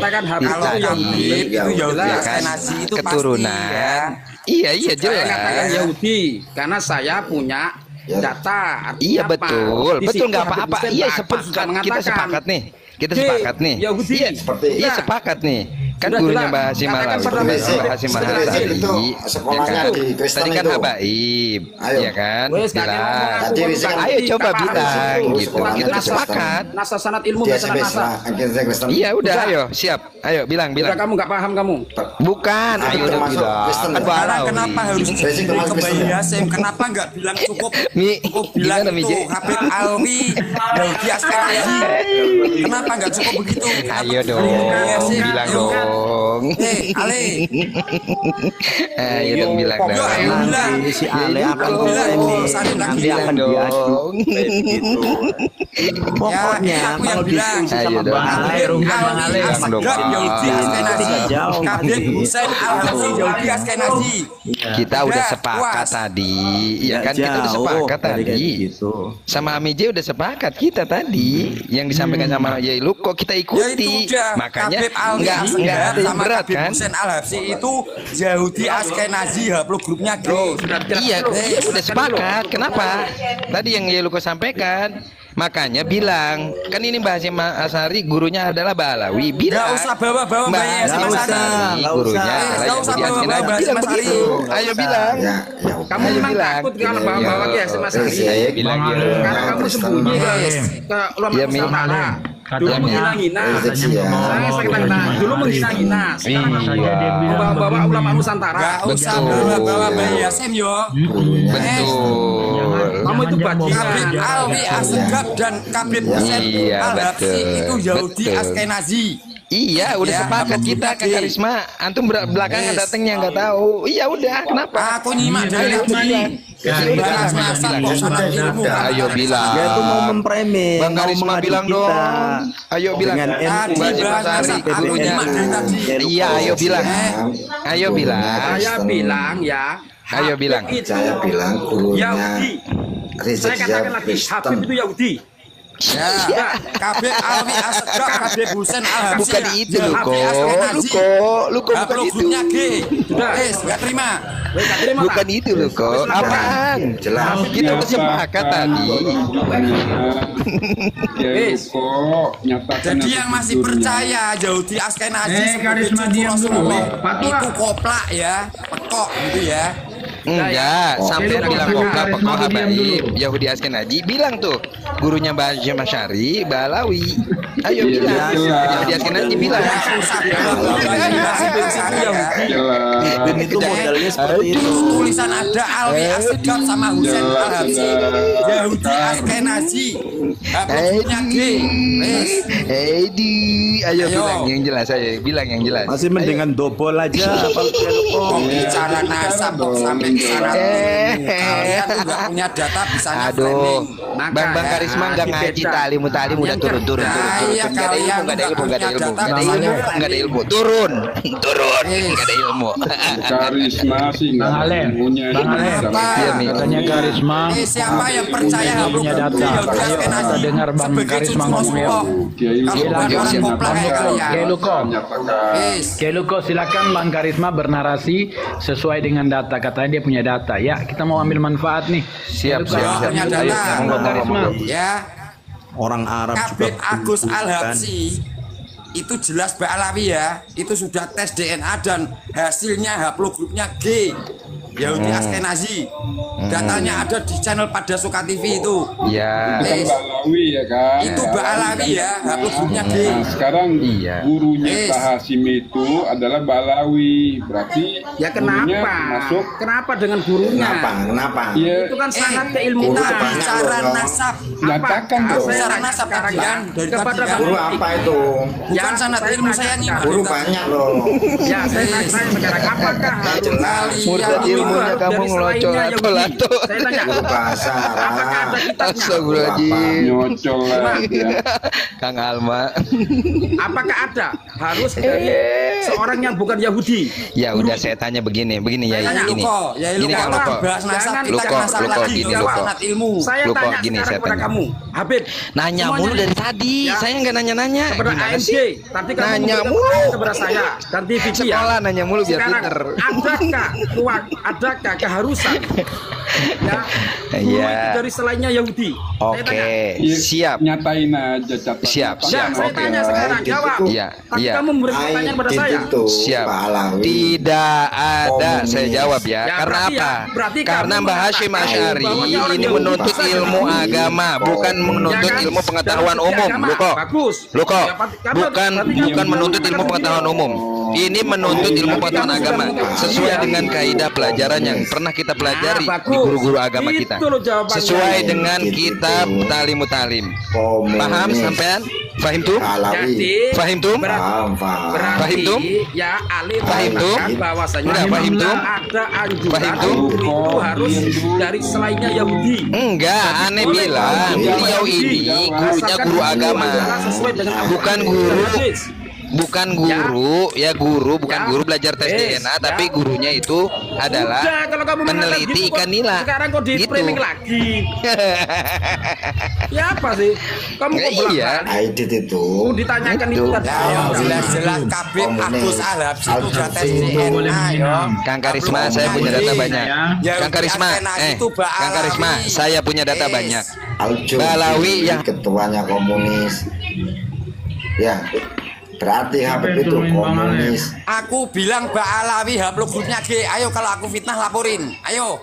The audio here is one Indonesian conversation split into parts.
mengatakan Habib Kalau Habib itu Yahudi Askenazi itu keturunan. Iya Saya katakan Yahudi karena saya punya data. Iya betul, betul nggak apa-apa. Iya sepakat, kita sepakat nih. Kita sepakat nih. Yahudi. Iya sepakat nih. Kan gurunya Mbah Hasyim Malawi, Mbah Hasyim Mahasari, tadi kan Habaib, ya kan? Bilang, ayo coba bilang gitu. Kita udah sepakat. Nasa sanad ilmu sanad nasa. Iya udah, ayo siap. Ayo bilang. Kamu nggak paham kamu? Bukan, ayo udah bilang. Sekarang kenapa harus kembali Hasyim? Kenapa nggak bilang cukup bilang itu Habib Alwi Yahudi Askenazi? Kenapa nggak cukup begitu? Ayo dong, bilang dong. Ale. Ayo dong bilang dong. Bilang si Ale akan nanti akan diajukan gitu. Pokoknya kalau diskusi sama Bang Ale, Yahudi Askenazi, Habib Husain Al-Habsyi Yahudi Askenazi. Kita udah sepakat tadi, ya kan? Kita udah sepakat tadi. Sama Amije udah sepakat kita tadi. Yang disampaikan sama Yailu kok kita ikuti. Makanya enggak ada yang berat kan? Husain Al-Habsyi itu Yahudi Askenazi, haplogrupnya G. Iya, udah sepakat. Kenapa? Tadi yang Yailu sampaikan. Makanya bilang, kan ini Mbah Hasyim Asari gurunya adalah Balawi. Bilang, nggak usah bawa-bawa Mbah Hasyim Asari gurunya adalah Yahudi Askenazi. Bilang begitu. Ayo bilang. Kamu memang takut kalau bawa-bawa ke Hasyim Asari. Bilang karena kamu sembunyi ke ulama Nusantara. Dulu menghina-hina. Dulu menghina-hina. Sekarang bawa-bawa ulama Nusantara. Nggak usah bawa-bawa Mbah Hasyim yo. Betul. Kamu itu bajingan. Habib Alwi Asegaf dan Habib Husain Al-Habsyi itu Yahudi Askenazi. Iya, udah sepakat kita ke Karisma. Antum belakangan datangnya nggak tahu. Iya udah, kenapa? Aku nyimak dari Ayo bilang. Dia itu mau mempremi. Bang Karisma bilang dong. Ayo bilang. Mbah Hasyim Asari gurunya. Iya, ayo bilang. Ayo bilang. Saya bilang ya. Ayo bilang. Saya bilang gurunya Saya katakan lagi, Habib itu Yahudi. Ya, Habib Alwi Asegaf, Habib Husain Al-Habsyi. Bukan itu lu kok bukan itu. G. Nggak terima. Bukan itu lu kok. Apaan? Jelas. Kita udah sepakat tadi. Jadi yang masih percaya Yahudi Askenazi Karisma diam dulu. itu koplak ya, pekok gitu ya. Enggak, sampai bilang pekok Habaib Yahudi Askenazi, bilang tuh gurunya Mbah Hasyim Asari Balawi. Ayo bilang. Yahudi Askenazi bilang. Dan itu modelnya seperti itu. Tulisan ada Alwi Asegaf sama Husain Al-Habsyi Yahudi Askenazi. Haplogrupnya G. Edi, ayo bilang yang jelas, ayo bilang yang jelas. Masih mendingan dobol aja. Kok bicara nasab kok sampai ke sana. Kalian nggak punya data bisa Aduh, Bang Karisma nggak ngaji talim udah turun. Nggak ada ilmu, turun, nggak ada ilmu. Karisma sih nggak punya. Katanya Karisma. Siapa yang percaya punya data? Kita dengar Bang Karisma ngomong ya. Luko, silakan Bang Karisma bernarasi sesuai dengan data. Katanya dia punya data. Ya, kita mau ambil manfaat nih. Siap. Bang Karisma. Ya. Orang Arab Habib juga Agus Al-Habsyi itu jelas Ba'alawi ya. Itu sudah tes DNA dan hasilnya haplogrupnya G. Yahudi Askenazi. Datanya ada di channel Pada Suka TV itu. Iya. Balawi ya kan. Itu Ba'alawi ya, haplogrupnya G. Nah, sekarang gurunya Mbah Hasyim itu adalah Balawi. Berarti Ya kenapa? Masuk. Kenapa dengan gurunya? Kenapa? Ya, Itu kan sangat keilmuan. Kita bicara nasab. nyatakan dong. Bicara nasab tadi kan. Dari tadi kan. Guru apa itu? Bukan sanad ilmu saya nyimak. Guru banyak loh. Ya, saya sekarang apakah Murtad ilmunya kamu ngelocol atau Saya tanya. Guru bahasa Apakah ada Arab. kitabnya? Astagfirullahaladzim. Nyocol lah ya. Kang Alma. Apakah ada? Harus dari seorang yang bukan Yahudi. Ya udah saya tanya begini ya ini. Gini Kang Luko. Luko gini Luko. Saya Luko, tanya gini, sekarang saya kepada tanya. kamu, Habib. Nanya mulu dari tadi. Ya. Saya nggak nanya-nanya. Kepada Gimana AMJ, sih? tadi kamu Nanya memberikan mulu. pertanyaan kepada saya dan TV ya. Sekolah nanya mulu biar Sekarang, pinter. adakah keharusan ya guru Iya. itu dari selainnya Yahudi? Saya tanya. Oke, Iya, siap. Nyatain aja catatan. Siap, Ya, siap. saya Oke. tanya sekarang, jawab. Iya, Tadi iya. kamu memberi pertanyaan kepada saya. Siap. Pak Alawi. Tidak ada, Komunis. saya jawab ya. Ya, Karena berarti apa? ya, berarti Karena kamu Mbah Hashim mengatakan Asy'ari bahwa orang ini Yahudi menuntut bisa ilmu jadi agama, bukan menuntut Ya kan? ilmu pengetahuan Dalam segi umum, agama, Luko. bagus. Luko, Ya, karena- bukan berarti bukan kamu menuntut ilmu mengatakan pengetahuan begitu. umum. Ini menuntut ilmu pengetahuan Kamu agama sudah sesuai mengatakan. dengan kaidah pelajaran yang pernah kita pelajari Nah, di bagus. guru-guru agama kita. Itu loh jawabannya. Sesuai dengan Gitu. kitab Talimut Talim. Komunis. Paham sampean? Fahim tuh? Pak Alawi. Jadi Fahim tuh? Paham. berarti Fahim tum? ya alih Fahim tum? bahwasanya Udah, fahim tum? ada anjuran Fahim tum? guru itu harus dari selainnya Yahudi. Enggak, aneh boleh bilang dong. beliau ini gurunya guru agama, Sesuai dengan bukan guru, bukan guru, ya guru, bukan Ya. guru belajar tes Yes, DNA, ya. tapi gurunya itu adalah Udah, kalau kamu mengatakan peneliti gitu, kok ikan nila. sekarang kok di Gitu. framing lagi. Ya apa sih? Kamu kok Iya. belakang? Aidit itu. Ditanyakan Itu. itu tadi. Ya, yang jelas-jelas kabeh Agus Al-Habsyi itu udah tes DNA ya. Kang Karisma, saya punya data banyak. Ya, Kang Karisma, itu Mbak Kang Karisma, Alawi. saya punya data Yes. banyak. Al-Jurri, Balawi yang- ketuanya komunis. Ya. Berarti Habib itu komunis. Aku bilang Mbak Alawi hapluk grupnya G. Ayo kalau aku fitnah laporin. Ayo.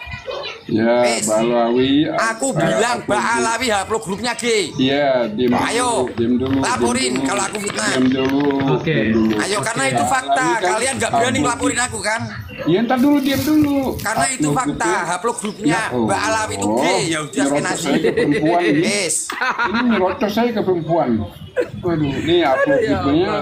Ya, Wes. Balawi. Aku bilang Mbak Alawi hapluk grupnya G. Iya, diam Ayo. dulu, diam dulu. Laporin diam dulu. kalau aku fitnah. Diam dulu. Oke. diam dulu. Ayo karena itu fakta. Alawi kan Kalian nggak berani hapluk ngelaporin grup. aku kan? Ya, ntar dulu, diam dulu. Karena itu Hapluk fakta. grupnya- Hapluk grupnya Mbak Alawi itu G. Ya udah nyerocos skenasi. saya ke perempuan ini. Yes. Ini nyerocos saya ke perempuan. Waduh, ini upload grupnya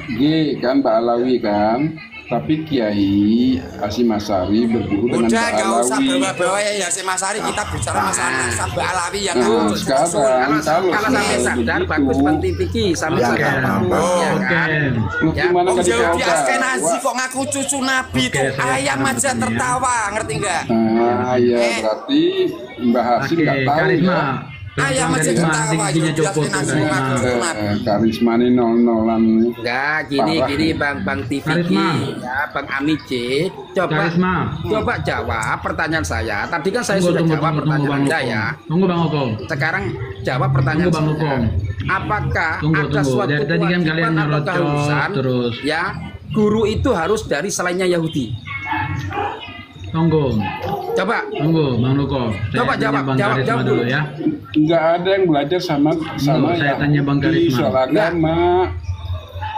G kan Mbak Alawi kan. Tapi Kiai Hasyim Asy'ari berguru dengan Udah Mbak nggak usah Alawi. bawa-bawa ya Hasyim Asy'ari. Kita bicara masalah Mbak Alawi yang Nah, aku sekarang Kalau kalau sampai sadar begitu, bagus pentiviki sampai Ya, sadar. apa-apa. Ya Oke. kan? lu Ya, gimana Om nggak Yahudi dijawab? Askenazi Wah, kok ngaku cucu Nabi Oke, tuh saya ayam paham aja bertanya. tertawa, ngerti nggak? Nah, ya berarti Mbak Hasyim Oke, nggak tahu Karisma. ya. Ayam aja tertawa, tingginya Yahudi copot. Askenazi kok ngaku cucu Nabi. Karisma ini nol-nolan. Enggak, gini Parah. gini Bang TVK Karisma. ya Bang Ami J. Coba Karisma. coba jawab pertanyaan saya. Tadi kan saya Tunggu, sudah tunggu, jawab tunggu, pertanyaan Bang Anda Hukum. ya. Tunggu Bang Hukum. Sekarang jawab pertanyaan Tunggu, Bang saya. Hukum. Apakah Tunggu, ada tunggu. suatu Dari tadi kan kewajiban kalian atau nyerocos keharusan terus. ya guru itu harus dari selainnya Yahudi? Tunggu. Coba Bang Luko. Saya Coba tanya jawab, Bang jawab, Karisma jawab dulu dulu. ya. Nggak ada yang belajar sama saya tanya Bang Yahudi Karisma. soal agama.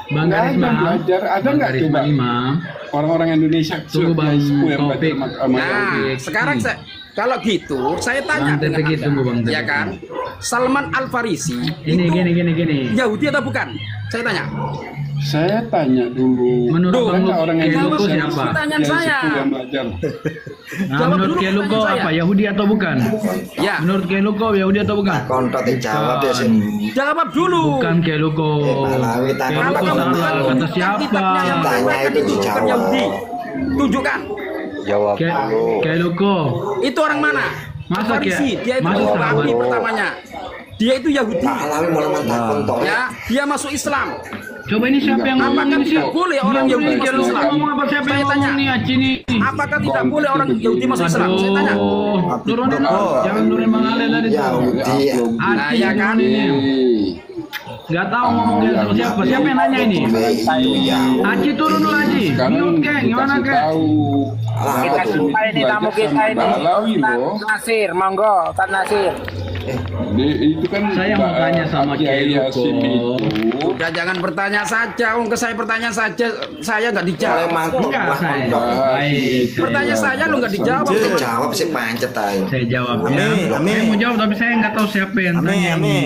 Bang Nggak ada Karisma. yang belajar. Ada Bang nggak Karisma coba? Imam. Orang-orang Indonesia Tunggu, Bang yang belajar Taufik. sama Nah, Yahudi. sekarang saya kalau gitu saya tanya Bang dengan TPG, Anda, tunggu, Bang ya TPG. kan? Salman Al Farisi Gini. Yahudi atau bukan? Saya tanya. Saya tanya dulu. Menurut Ada Bang nggak orang Kiai Indonesia Luko yang- siapa? Pertanyaan yang saya. sepuh yang belajar? Nah, Jawab menurut dulu Kiai Luko pertanyaan apa? saya. Yahudi atau bukan? Ya, Menurut Kiai Luko Yahudi atau bukan? Kontot dijawab ya sih. jawab dulu. Bukan Kiai Luko. Balawi Kiai tanya Luko Kalau kamu salah. bukan Kata tunjukkan siapa? kitabnya yang Tanya mengatakan itu itu bukan dijawab. Yahudi. Tunjukkan. Jawab Kiai Luko. Itu orang mana? Masa Farisi. Kiai- Dia itu masa Wahabi sahabat? pertamanya. Dia itu Yahudi. Pak Alawi malah mantap kontok. Ya, dia masuk Islam. Coba ini siapa yang ngomong Apakah ini tidak siapa? boleh orang Yahudi Kiai masuk Luko Islam? ngomong apa siapa Saya yang tanya. ngomong nih Aci nih? Apakah tidak boleh orang Yahudi masuk Islam? Saya tanya. Aduh, turunin jangan turunin Bang Ale tadi tuh. Yahudi. Nah, Aci ya yang kan? turunin ini. Nggak tahu ngomongnya sama siapa. Siapa yang nanya ini? Itu Yahudi. Aci turun dulu Aci. Sekarang Mute kek, gimana dikasih kek? tahu. Alah, Kita apa tuh? ini tamu kita ini. Balawi loh. Nasir, monggo, Ustaz Nasir. Itu kan Saya mau tanya sama Kiai Luko. Hasyim itu. Udah jangan bertanya saja. Ke saya bertanya saja, saya nggak Oleh dijawab. mantuk Enggak, lah saya. kontok. Baik. Bertanya saya lo nggak dijawab. Dia jawab sih pancet ayo. Saya jawab ya. Ami. Saya mau jawab tapi saya nggak tahu siapa yang tanya. Ami.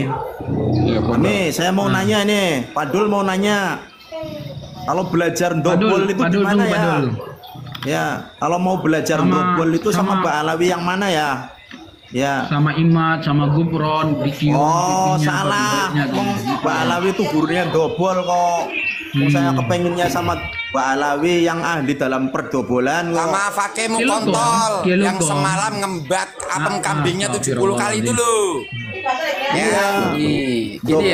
Iya, Pak. Ami, saya mau nanya nih. Padul mau nanya. Kalau belajar ndobol itu Padul, gimana tunggu, ya? Padul. Ya, kalau mau belajar Sama- ndobol itu sama sama- Mbak Alawi yang mana ya? Ya. Sama Imat, sama Gupron, dicium. Oh, pipinya, salah. badannya, Wong gitu. Mbak Alawi itu gurunya dobol kok. Saya kepengennya sama Mbak Alawi yang ahli dalam perdobolan kok. Sama Fakemu Kiluko. kontol Kiluko. yang semalam ngembat apem kambingnya 70 kali itu loh. Ya, Gini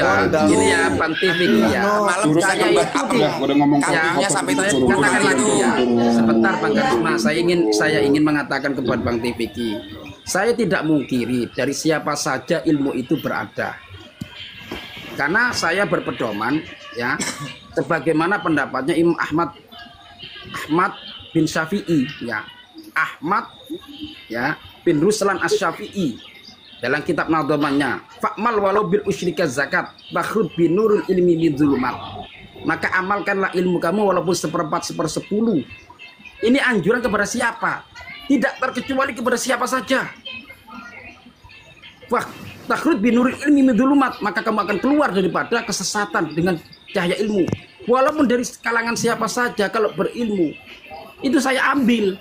ya Pantifik ya. malam bisa Saya ngembat itu apem udah ngomong kambingnya sampai saya 70 katakan kali lagi itu. ya. Sebentar Bang Karisma, saya ingin mengatakan kepada Bang Tifiki, saya tidak mungkiri dari siapa saja ilmu itu berada. Karena saya berpedoman ya sebagaimana pendapatnya Imam Ahmad bin Syafi'i ya. Ahmad ya bin Ruslan Asy-Syafi'i dalam kitab nadhamannya fa'mal walau bil usyrika zakat bakhrud bin nurul ilmi min dzulumat, maka amalkanlah ilmu kamu walaupun 1/4/10. Ini anjuran kepada siapa? Tidak terkecuali kepada siapa saja. Wah, takhrud bin nurul ilmi min dzulumat, maka kamu akan keluar daripada kesesatan dengan cahaya ilmu. Walaupun dari kalangan siapa saja, kalau berilmu itu saya ambil.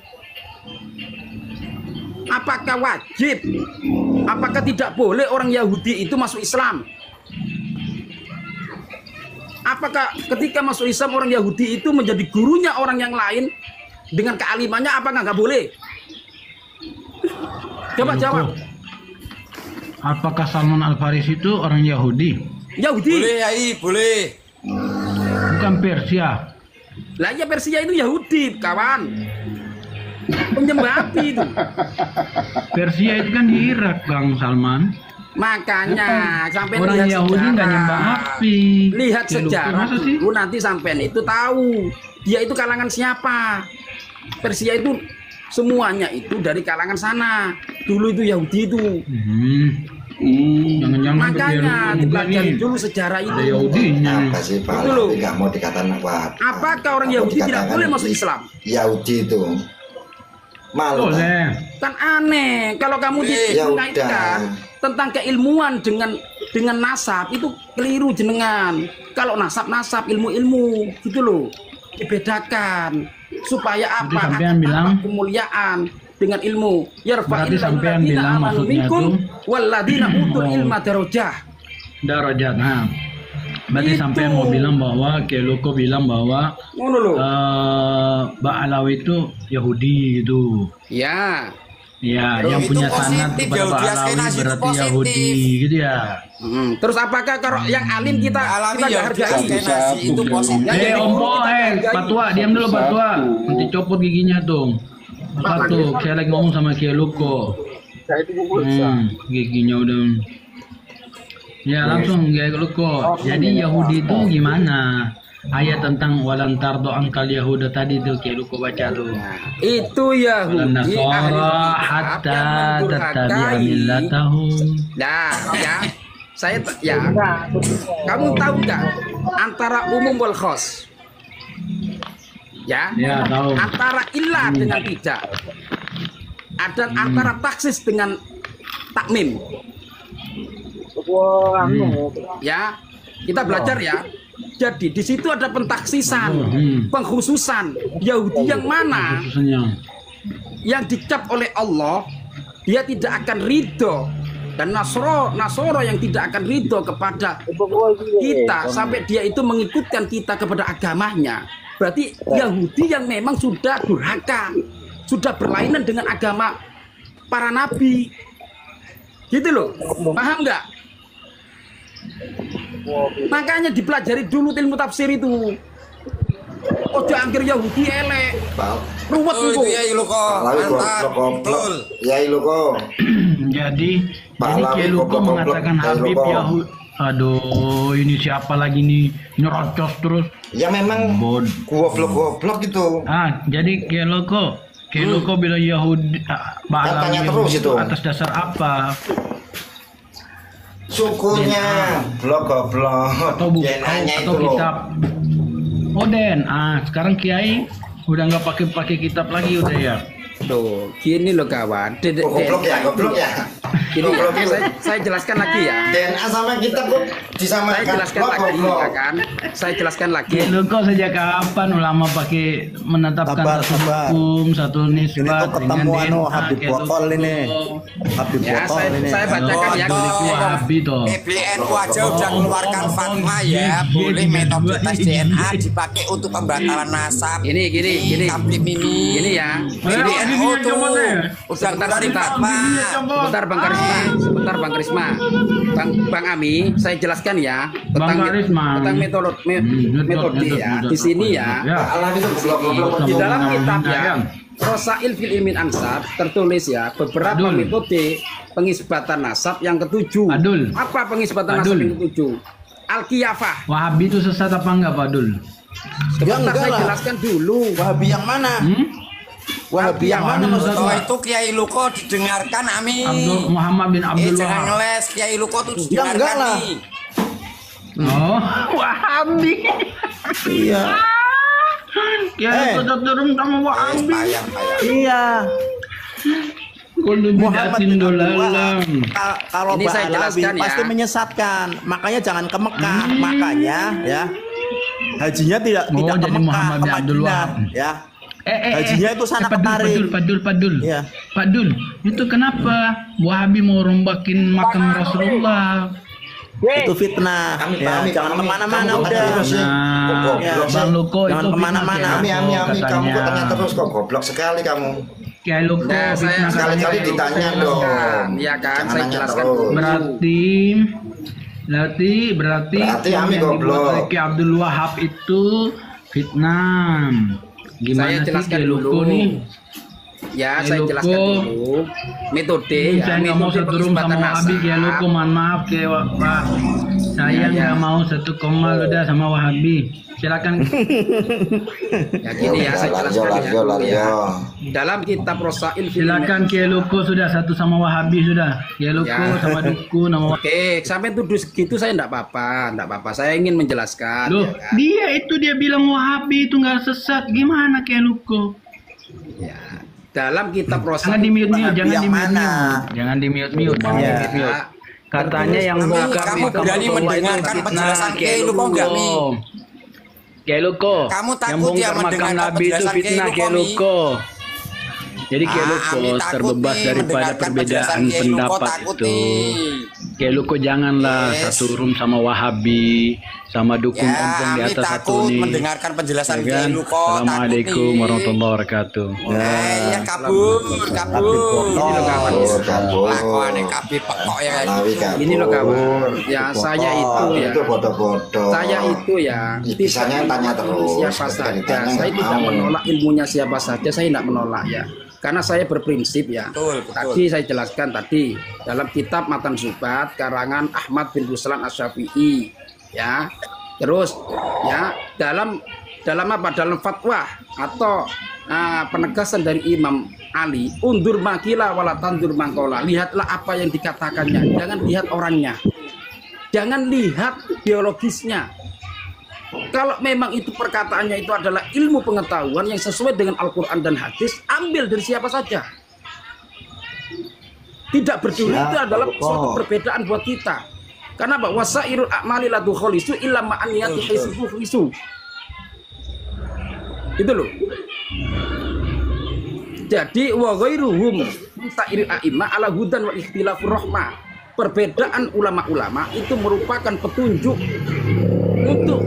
Apakah wajib? Apakah tidak boleh orang Yahudi itu masuk Islam? Apakah ketika masuk Islam orang Yahudi itu menjadi gurunya orang yang lain dengan kealimannya? Apakah nggak boleh? Coba jawab. Apakah Salman Al Farisi itu orang Yahudi? Yahudi. Boleh Yai, boleh. Bukan Persia. Lah ya Persia itu Yahudi, kawan. Penyembah api itu. Persia itu kan di Irak, Bang Salman. Makanya sampai Orang lihat Yahudi sejarah. nggak nyembah api. Lihat Ya, lupa, sejarah masa sih? dulu nanti sampean itu tahu dia itu kalangan siapa. Persia itu semuanya itu dari kalangan sana. Dulu itu Yahudi itu. Jangan-jangan Makanya juga dipelajari nih. dulu sejarah Ada itu. Yahudinya. Apa sih Pak Itu loh. Alawi nggak mau dikatakan apa? Apakah orang Yahudi tidak boleh masuk Islam? Yahudi itu malu kan? Boleh. Kan aneh kalau kamu Ya mengaitkan udah. tentang keilmuan dengan nasab itu keliru jenengan. Kalau nasab ilmu gitu loh, dibedakan supaya Berarti apa? sampean bilang Kemuliaan dengan ilmu. Berarti sampean bilang maksudnya tuh waladina utul ilma darajah. darajat. Nah, berarti Itu. sampean mau bilang bahwa Keluko bilang bahwa Ngono loh. Mbak Alawi itu Yahudi gitu. Ya. Ya, Loh, yang itu punya sanad positif, kepada Yahudi Mbak Alawi Askenazi itu berarti positif. Yahudi gitu ya. Terus apakah kalau yang alim kita Alawi nggak Yahudi hargai? Askenazi itu positif. Yang jadi Om guru Po, kita hargai. Patwa, diam dulu Patwa. Nanti copot giginya tuh. Satu, saya lagi ngomong sama Keluko. Giginya udah. Ya langsung Keluko. Jadi Yahudi itu gimana? Ayat tentang walan tardo angkal Yahuda tadi tuh Keluko baca tuh. Itu Yahudi Walan ahli nasara kitab hatta yang tattabi'a mendurhakai. millatahum. Nah, ya, kamu tahu nggak antara umum wal khos? Ya, Ya, tahu. antara ilah dengan tidak, dan antara taksis dengan takmim. Ya, kita belajar ya. Jadi di situ ada pentaksisan, pengkhususan Yahudi yang mana Khususnya. yang dicap oleh Allah dia tidak akan ridho, dan Nasoro yang tidak akan ridho kepada kita sampai dia itu mengikutkan kita kepada agamanya. Berarti Yahudi yang memang sudah durhaka, sudah berlainan dengan agama para nabi, gitu loh. Paham nggak? Makanya dipelajari dulu ilmu tafsir itu. Ojo angker Yahudi elek, ruwet Oh, itu. itu Yai Luko. Mantap. Betul. Yai Luko. Jadi Pahlawi Keluko goblok-goblok, mengatakan Yai Habib Luko. Yahudi. Aduh, ini siapa lagi nih nyerocos terus? Ya memang goblok-goblok gitu. Jadi Keluko bilang Yahudi Katanya terus itu. atas dasar apa? Sukunya blok goblok. Atau DNA atau itu loh. kitab? Oh DNA. Sekarang Kiai udah nggak pakai kitab lagi udah ya. Tuh, gini loh kawan. Goblok ya, goblok ya. Gini ya, saya jelaskan lagi ya. DNA sama kita kok disamakan. Saya jelaskan lagi, ya kan? Saya jelaskan lagi. Lu kok sejak kapan ulama pakai menetapkan satu hukum, satu nisbat dengan DNA? Habib botol ini. Habib Ya, botol ini. saya bacakan ya. Wahabi toh. PBNU aja udah keluarkan fatwa ya, boleh metode tes DNA dipakai untuk pembatalan nasab. Gini. Tablik mini. Gini ya. PBNU tuh udah keluarin fatwa. Sebentar Bang Karisma. Bang Ami, saya jelaskan ya tentang metode ya. Di sini ya. Di dalam kitab ya. Rosail fil ilmin ansab tertulis ya beberapa metode pengisbatan nasab yang ketujuh. Apa pengisbatan nasab yang ketujuh? Al-Qiyafah. Wahabi itu sesat apa enggak Pak Dul? Sebentar saya jelaskan dulu. Wahabi yang mana? Wahabi yang mana Oh itu Kiai Luko didengarkan Ami. Abdul Muhammad bin Abdul Jangan Wahab. ngeles Kiai Luko tuh Ya, enggak didengarkan lah. nih. Oh, Wahabi. Iya. Ya itu turun sama Wahabi. Payang. Iya. Kullu Muhammad bidatin bin Abdul dolalam. Wahab. Kalau Ini saya Ba'alawi jelaskan ya. pasti menyesatkan. Makanya jangan ke Mekah. Makanya ya. Hajinya tidak ke jadi Mekah, Muhammad ke bin Abdul Madinah, Wahab. ya. Hajinya itu sana kemari. Padul. Iya. Padul, itu kenapa Wahabi mau rombakin makam Rasulullah? Itu fitnah. Ya, jangan kemana-mana udah. Nah, Ya, Bang Luko jangan itu kemana-mana. Ami, kamu kok tanya terus kok goblok sekali kamu. Kiai Luko Nah, saya fitnah Sekali-kali katanya. ditanya dong. Iya kan, Jangan saya nanya jelaskan terus. Berarti Berarti hukum Ami yang dibuat goblok. oleh Kiai Abdul Wahab itu fitnah. Gimana Saya sih jelaskan Kiai Luko dulu. nih? Ya, Kiai saya Luko. jelaskan dulu metode ya. Saya nggak mau Metode seturun sama pengisbatan Wahabi Kiai nasab. Luko, mohon maaf Kiai Pak. Saya nggak mau satu koma udah sama Wahabi. Silakan. Ya gini ya, saya jelaskan ya. Dalam kitab Rosail fil Silakan Kiai Luko sudah satu sama Wahabi sudah. Kiai Luko Ya. sama Dukun sama Oke, sampai tuduh segitu saya enggak apa-apa. Saya ingin menjelaskan. Loh, Ya kan? dia bilang Wahabi itu nggak sesat. Gimana Kiai Luko? Ya, dalam kitab Rosail. Jangan di mute, jangan yang di mute. mana? Jangan di mute. Jangan Iya. di mute. Katanya yang Ami, buka kamu berani mendengarkan penjelasan Kiai Luko enggak, Mi? Kiai Luko. Kamu takut yang ya bongkar makam mendengarkan Nabi itu penjelasan fitnah Kiai Kiai Luko, Mi? Luko. Jadi Kiai Luko Ami takut terbebas nih daripada mendengarkan perbedaan penjelasan Kiai Luko, pendapat takut itu. nih. Kiai Luko janganlah Yes. satu room sama Wahabi, sama dukun ompong di Ami atas satu takut nih. mendengarkan penjelasan Ya Kiai kan? Luko, takut Assalamualaikum nih. warahmatullahi wabarakatuh. Ya kabur. Kabur. Lakuannya kabur pekok ya. Ini loh kawan. Ya, saya itu ya. Itu bodoh-bodoh. Saya itu ya. Bisanya tanya terus. Siapa Ketika saja. ditanya Saya nggak tidak mau. menolak ilmunya siapa saja. Saya tidak menolak ya. Karena saya berprinsip ya. Betul. Tadi saya jelaskan tadi dalam kitab Matan Zubat karangan Ahmad bin Ruslan Asy-Syafi'i ya. Terus ya dalam apa? Dalam fatwa atau penegasan dari Imam Ali, undur makila wala tandur mangkola. Lihatlah apa yang dikatakannya, jangan lihat orangnya. Jangan lihat biologisnya. Kalau memang itu perkataannya itu adalah ilmu pengetahuan yang sesuai dengan Al-Quran dan hadis, ambil dari siapa saja. Tidak peduli itu adalah suatu perbedaan buat kita. Karena bahwa wasairul a'mali la tukhlisu illa ma'an niyati hisibu khlisu. Itu loh. Jadi wa ghairuhum ta'iril a'imma ala hudan wa ikhtilafur rahmah. Perbedaan ulama-ulama itu merupakan petunjuk untuk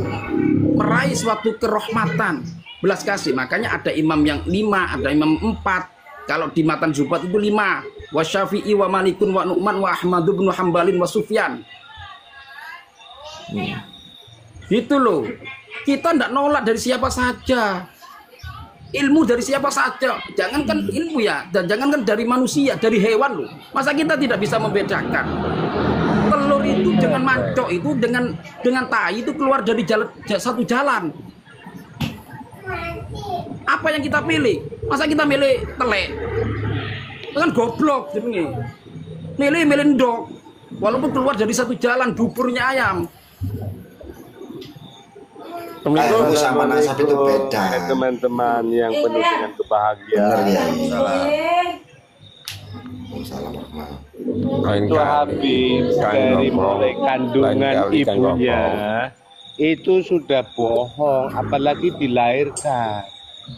meraih suatu kerahmatan, belas kasih. Makanya ada imam yang 5, ada imam 4. Kalau di Matan Zubat itu 5. Wa Syafi'i wa Malikun wa Nu'man wa Ahmad bin Hambalin wa Sufyan. Gitu loh. Kita tidak nolak dari siapa saja. Ilmu dari siapa saja. Jangankan ilmu ya, dan jangankan dari manusia, dari hewan loh. Masa kita tidak bisa membedakan? Telur itu dengan mancok itu dengan tai itu keluar dari satu jalan. Apa yang kita pilih? Masa kita milih telek? Itu kan goblok jadinya. Milih ndok. Walaupun keluar dari satu jalan buburnya ayam. Ilmu sama nasab itu beda. Teman-teman yang penuh dengan kebahagiaan. Benar ya. Waalaikumsalam warahmatullahi Itu Habib dari mulai kandungan ibunya itu sudah bohong, apalagi dilahirkan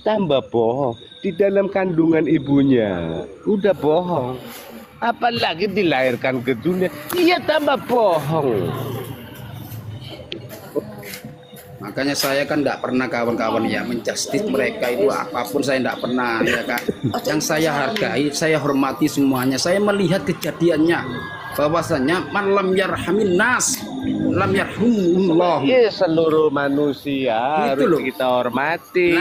tambah bohong. Di dalam kandungan ibunya udah bohong, apalagi dilahirkan ke dunia, iya tambah bohong. Makanya saya kan tidak pernah kawan-kawan ya menjustis mereka itu apapun, saya tidak pernah ya kan. Yang saya hargai, saya hormati semuanya. Saya melihat kejadiannya bahwasanya man lam yarhamin nas lam yarhamullah. Seluruh manusia harus kita hormati,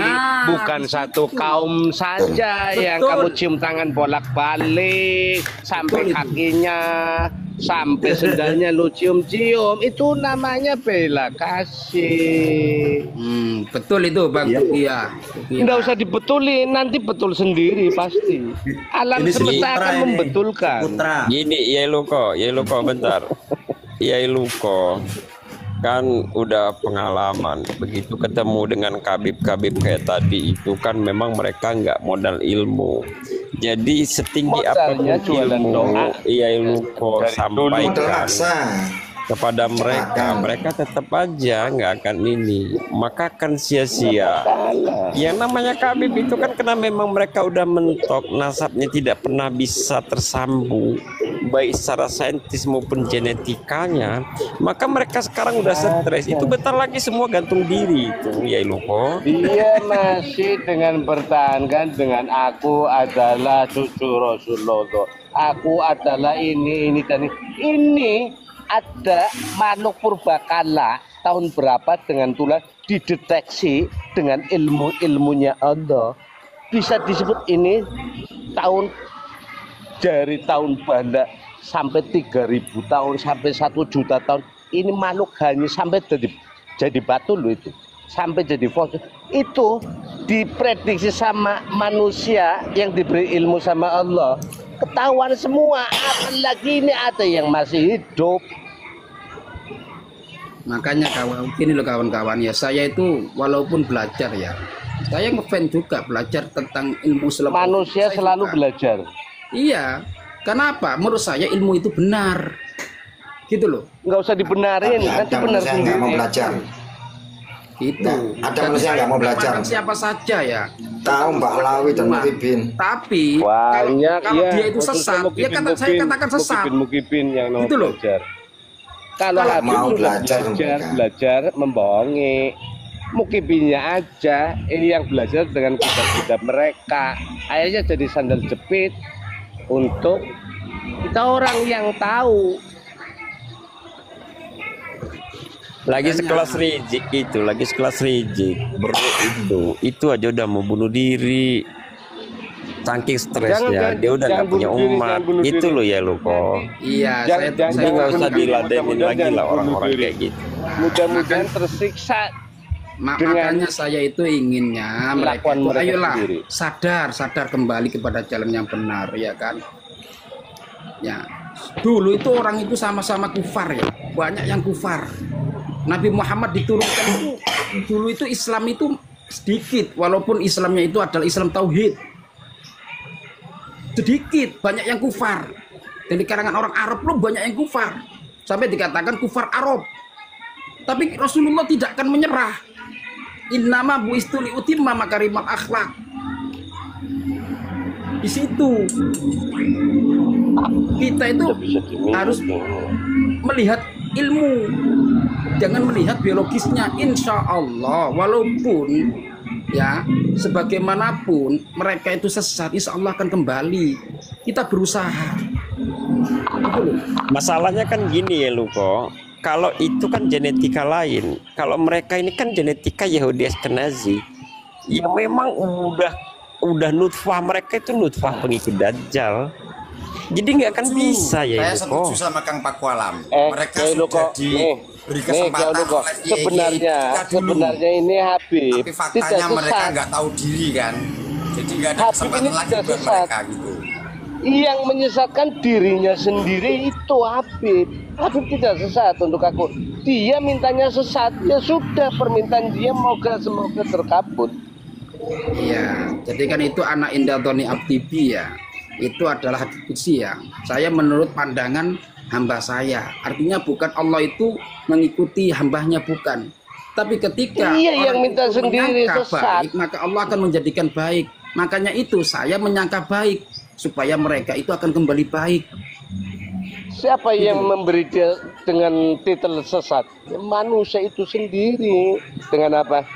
bukan satu kaum saja yang kamu cium tangan bolak-balik sampai kakinya, sampai sendalnya lu cium-cium, itu namanya bela kasih. Betul itu Bang. Iya. Nggak usah dibetulin, nanti betul sendiri pasti. Alam semesta akan membetulkan. Gini, ya Luko bentar. Ya Luko kan udah pengalaman, begitu ketemu dengan kabib-kabib kayak tadi itu kan memang mereka nggak modal ilmu. Jadi setinggi apapun ilmu Iya Luko sampaikan kepada mereka tetap aja nggak akan ini, maka akan sia-sia. Yang namanya kabib itu kan karena memang mereka udah mentok, nasabnya tidak pernah bisa tersambung baik secara saintis maupun genetikanya, maka mereka sekarang udah stres. Itu bentar lagi semua gantung diri itu ya Luko. Dia masih dengan bertahankan dengan aku adalah cucu Rasulullah, aku adalah ini dan ini. Ada makhluk purbakala tahun berapa dengan tulang dideteksi dengan ilmunya Allah, bisa disebut ini tahun dari tahun Banda sampai 3.000 tahun sampai 1 juta tahun. Ini makhluk hanya sampai jadi batu loh, itu sampai jadi fosil. Itu diprediksi sama manusia yang diberi ilmu sama Allah, ketahuan semua. Apalagi ini ada yang masih hidup. Makanya gini loh kawan-kawan ya, saya itu walaupun belajar ya, saya ngefans juga belajar tentang ilmu selama. Manusia selalu belajar. Iya, kenapa? Menurut saya ilmu itu benar, gitu loh. Nggak usah dibenarin, nanti benar sendiri. Nggak mau belajar. Itu. Ada manusia nggak mau belajar. Siapa saja ya. Tahu Mbak Lawi dan Mukibin. Tapi kalau dia itu sesat, ya saya katakan sesat. Mukibin yang mau gitu loh. Belajar. Kalau mau belajar membohongi. Mukibinnya aja ini yang belajar dengan kitab-kitab mereka, akhirnya jadi sandal jepit untuk kita orang yang tahu. Lagi sekelas Rizik itu, itu aja udah mau bunuh diri, saking stresnya dia udah nggak punya umat. Itu loh ya Luko. Iya, saya nggak usah diladenin lagi lah orang-orang kayak gitu. Mudah-mudahan tersiksa. Makanya saya itu inginnya mereka itu, ayolah sadar kembali kepada jalan yang benar, ya kan. Ya, dulu itu orang itu sama-sama kufar ya, banyak yang kufar. Nabi Muhammad diturunkan itu dulu itu Islam itu sedikit, walaupun Islamnya itu adalah Islam tauhid. Sedikit, banyak yang kufar. Dan di kalangan orang Arab loh banyak yang kufar. Sampai dikatakan kufar Arab. Tapi Rasulullah tidak akan menyerah. Innama bu'istu liutimma makarimal akhlak. Di situ kita itu harus melihat ilmu, jangan melihat biologisnya. Insya Allah walaupun ya sebagaimanapun mereka itu sesat, insya Allah akan kembali. Kita berusaha. Masalahnya kan gini ya Luko, kalau itu kan genetika lain, kalau mereka ini kan genetika Yahudi Ashkenazi yang memang udah nutfah, mereka itu nutfah pengikut Dajjal. Jadi nggak akan bisa ya. Saya setuju sama Kang Pakualam. Mereka sudah diberi kesempatan sebenarnya ini Habib. Tapi faktanya mereka nggak tahu diri kan. Jadi nggak ada kesempatan lagi buat mereka gitu. Yang menyesatkan dirinya sendiri itu Habib. Habib tidak sesat untuk aku. Dia mintanya sesat, ya sudah permintaan dia semoga terkabul. Iya, jadi kan itu anak Indah Tony Abdibi ya. itu adalah hadits qudsi ya. Saya menurut pandangan hamba saya. Artinya bukan Allah itu mengikuti hambanya, bukan. Tapi ketika yang minta itu sendiri baik, maka Allah akan menjadikan baik. Makanya itu saya menyangka baik supaya mereka itu akan kembali baik. Siapa yang memberi dia dengan titel sesat? Manusia itu sendiri. Dengan apa?